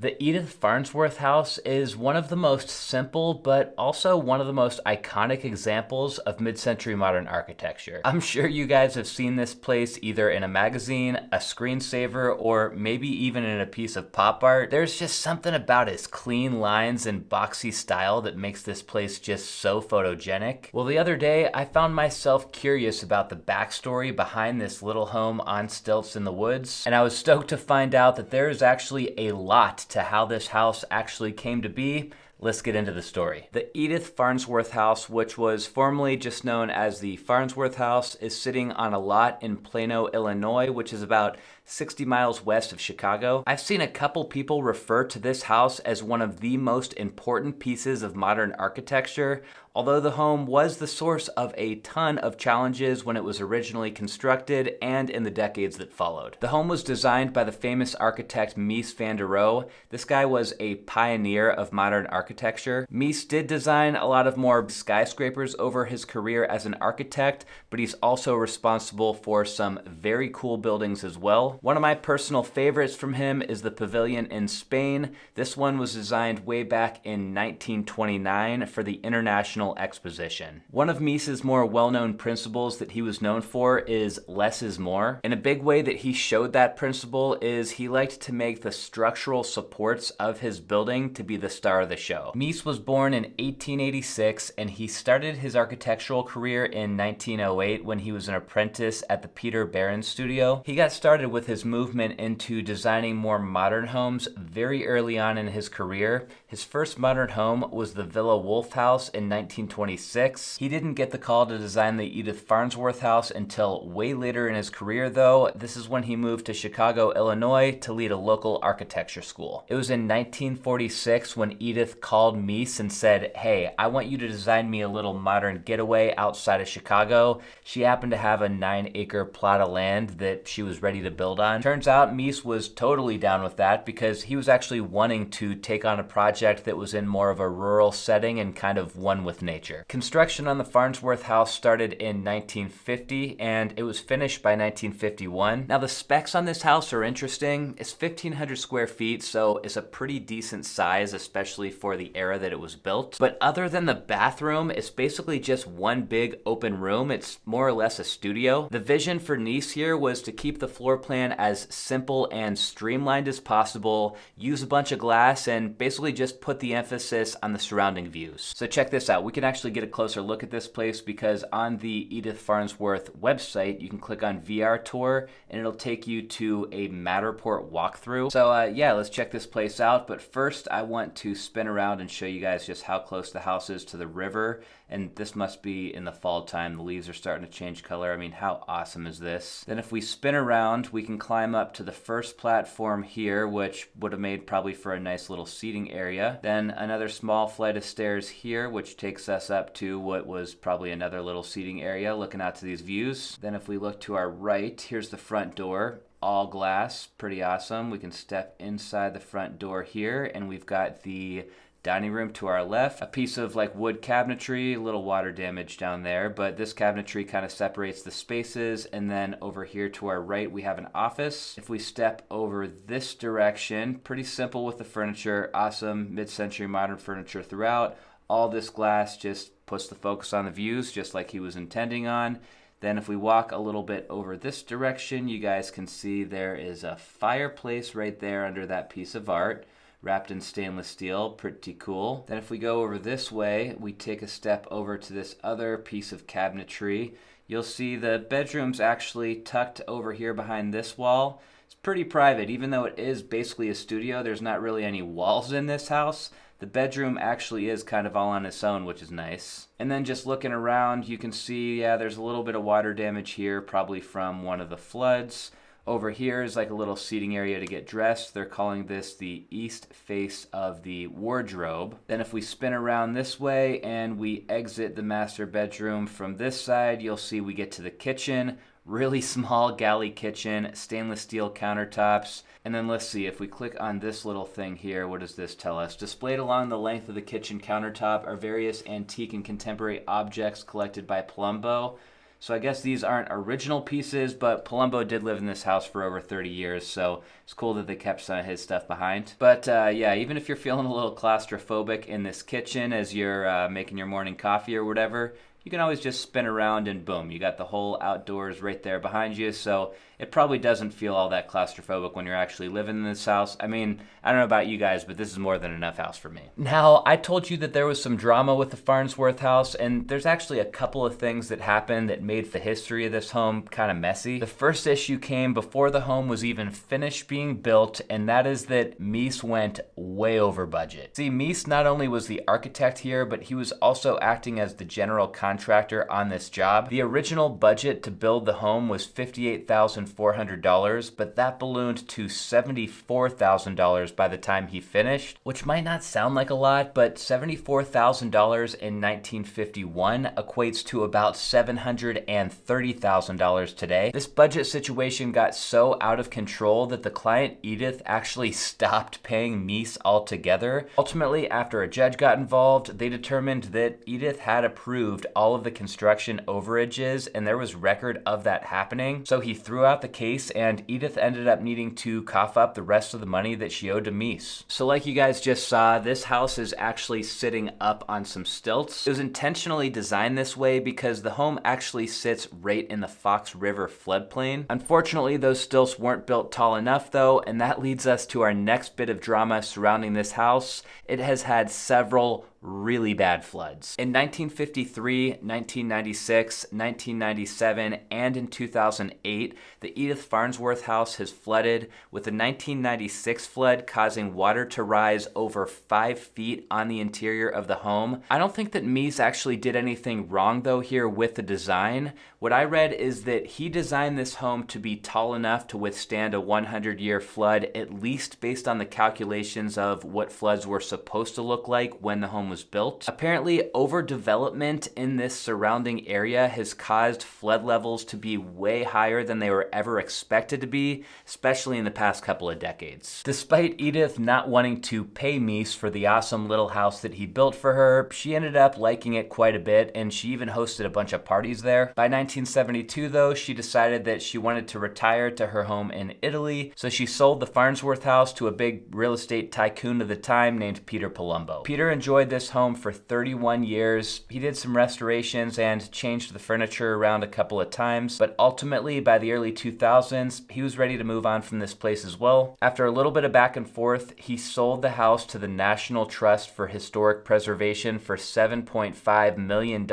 The Edith Farnsworth House is one of the most simple, but also one of the most iconic examples of mid-century modern architecture. I'm sure you guys have seen this place either in a magazine, a screensaver, or maybe even in a piece of pop art. There's just something about its clean lines and boxy style that makes this place just so photogenic. Well, the other day, I found myself curious about the backstory behind this little home on stilts in the woods, and I was stoked to find out that there is actually a lot to how this house actually came to be. Let's get into the story. The Edith Farnsworth House, which was formerly just known as the Farnsworth House, is sitting on a lot in Plano, Illinois, which is about 60 miles west of Chicago. I've seen a couple people refer to this house as one of the most important pieces of modern architecture, although the home was the source of a ton of challenges when it was originally constructed and in the decades that followed. The home was designed by the famous architect Mies Van Der Rohe. This guy was a pioneer of modern architecture. Mies did design a lot of more skyscrapers over his career as an architect, but he's also responsible for some very cool buildings as well. One of my personal favorites from him is the Pavilion in Spain. This one was designed way back in 1929 for the International Exposition. One of Mies's more well-known principles that he was known for is less is more. And a big way that he showed that principle is he liked to make the structural supports of his building to be the star of the show. Mies was born in 1886 and he started his architectural career in 1908 when he was an apprentice at the Peter Barron studio. He got started with his movement into designing more modern homes very early on in his career. His first modern home was the Villa Wolf House in 1926. He didn't get the call to design the Edith Farnsworth House until way later in his career though. This is when he moved to Chicago, Illinois to lead a local architecture school. It was in 1946 when Edith called Mies and said, "Hey, I want you to design me a little modern getaway outside of Chicago." She happened to have a 9-acre plot of land that she was ready to build on. Turns out Mies was totally down with that because he was actually wanting to take on a project that was in more of a rural setting and kind of one with nature. Construction on the Farnsworth House started in 1950 and it was finished by 1951. Now the specs on this house are interesting. It's 1,500 square feet, so it's a pretty decent size, especially for the era that it was built. But other than the bathroom, it's basically just one big open room. It's more or less a studio. The vision for Mies here was to keep the floor plan as simple and streamlined as possible, use a bunch of glass, and basically just put the emphasis on the surrounding views. So check this out. We can actually get a closer look at this place because on the Edith Farnsworth website, you can click on VR Tour and it'll take you to a Matterport walkthrough. So yeah, let's check this place out. But first, I want to spin around and show you guys just how close the house is to the river. And this must be in the fall time. The leaves are starting to change color. I mean, how awesome is this? Then if we spin around, we can climb up to the first platform here, which would have made probably for a nice little seating area. Then another small flight of stairs here, which takes us up to what was probably another little seating area looking out to these views. Then if we look to our right, here's the front door. All glass, pretty awesome. We can step inside the front door here and we've got the dining room to our left, a piece of like wood cabinetry, a little water damage down there, but this cabinetry kind of separates the spaces. And then over here to our right, we have an office. If we step over this direction, pretty simple with the furniture, awesome mid-century modern furniture throughout. All this glass just puts the focus on the views just like he was intending on. Then if we walk a little bit over this direction, you guys can see there is a fireplace right there under that piece of art, wrapped in stainless steel, pretty cool. Then if we go over this way, we take a step over to this other piece of cabinetry. You'll see the bedroom's actually tucked over here behind this wall. It's pretty private, even though it is basically a studio, there's not really any walls in this house. The bedroom actually is kind of all on its own, which is nice. And then just looking around, you can see, yeah, there's a little bit of water damage here, probably from one of the floods. Over here is like a little seating area to get dressed. They're calling this the east face of the wardrobe. Then if we spin around this way and we exit the master bedroom from this side, you'll see we get to the kitchen. Really small galley kitchen, stainless steel countertops. And then let's see, if we click on this little thing here, what does this tell us? Displayed along the length of the kitchen countertop are various antique and contemporary objects collected by Palumbo. So I guess these aren't original pieces, but Palumbo did live in this house for over 30 years, so it's cool that they kept some of his stuff behind. But yeah, even if you're feeling a little claustrophobic in this kitchen as you're making your morning coffee or whatever, you can always just spin around and boom, you got the whole outdoors right there behind you. So it probably doesn't feel all that claustrophobic when you're actually living in this house. I mean, I don't know about you guys, but this is more than enough house for me. Now, I told you that there was some drama with the Farnsworth house, and there's actually a couple of things that happened that made the history of this home kind of messy. The first issue came before the home was even finished being built, and that is that Mies went way over budget. See, Mies not only was the architect here, but he was also acting as the general contractor on this job. The original budget to build the home was $58,400, but that ballooned to $74,000 by the time he finished, which might not sound like a lot, but $74,000 in 1951 equates to about $730,000 today. This budget situation got so out of control that the client, Edith, actually stopped paying Mies altogether. Ultimately, after a judge got involved, they determined that Edith had approved all of the construction overages, and there was record of that happening. So he threw out the case, and Edith ended up needing to cough up the rest of the money that she owed to Mies. So like you guys just saw, this house is actually sitting up on some stilts. It was intentionally designed this way because the home actually sits right in the Fox River floodplain. Unfortunately, those stilts weren't built tall enough though, and that leads us to our next bit of drama surrounding this house. It has had several really bad floods. In 1953, 1996, 1997, and in 2008, the Edith Farnsworth House has flooded, with the 1996 flood causing water to rise over 5 feet on the interior of the home. I don't think that Mies actually did anything wrong though here with the design. What I read is that he designed this home to be tall enough to withstand a 100-year flood, at least based on the calculations of what floods were supposed to look like when the home was built. Apparently, overdevelopment in this surrounding area has caused flood levels to be way higher than they were ever expected to be, especially in the past couple of decades. Despite Edith not wanting to pay Mies for the awesome little house that he built for her, she ended up liking it quite a bit, and she even hosted a bunch of parties there. By 1972 though, she decided that she wanted to retire to her home in Italy, so she sold the Farnsworth house to a big real estate tycoon of the time named Peter Palumbo. Peter enjoyed this home for 31 years. He did some restorations and changed the furniture around a couple of times, but ultimately by the early 2000s, he was ready to move on from this place as well. After a little bit of back and forth, he sold the house to the National Trust for Historic Preservation for $7.5 million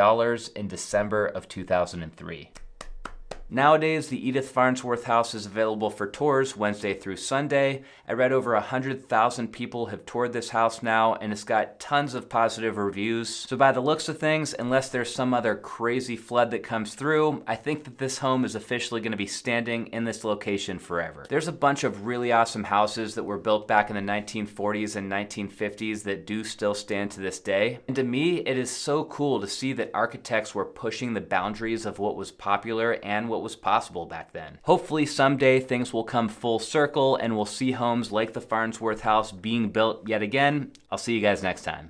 in December of 2003. Nowadays, the Edith Farnsworth House is available for tours Wednesday through Sunday. I read over 100,000 people have toured this house now, and it's got tons of positive reviews. So by the looks of things, unless there's some other crazy flood that comes through, I think that this home is officially going to be standing in this location forever. There's a bunch of really awesome houses that were built back in the 1940s and 1950s that do still stand to this day. And to me, it is so cool to see that architects were pushing the boundaries of what was popular and what was possible back then. Hopefully someday things will come full circle and we'll see homes like the Farnsworth House being built yet again. I'll see you guys next time.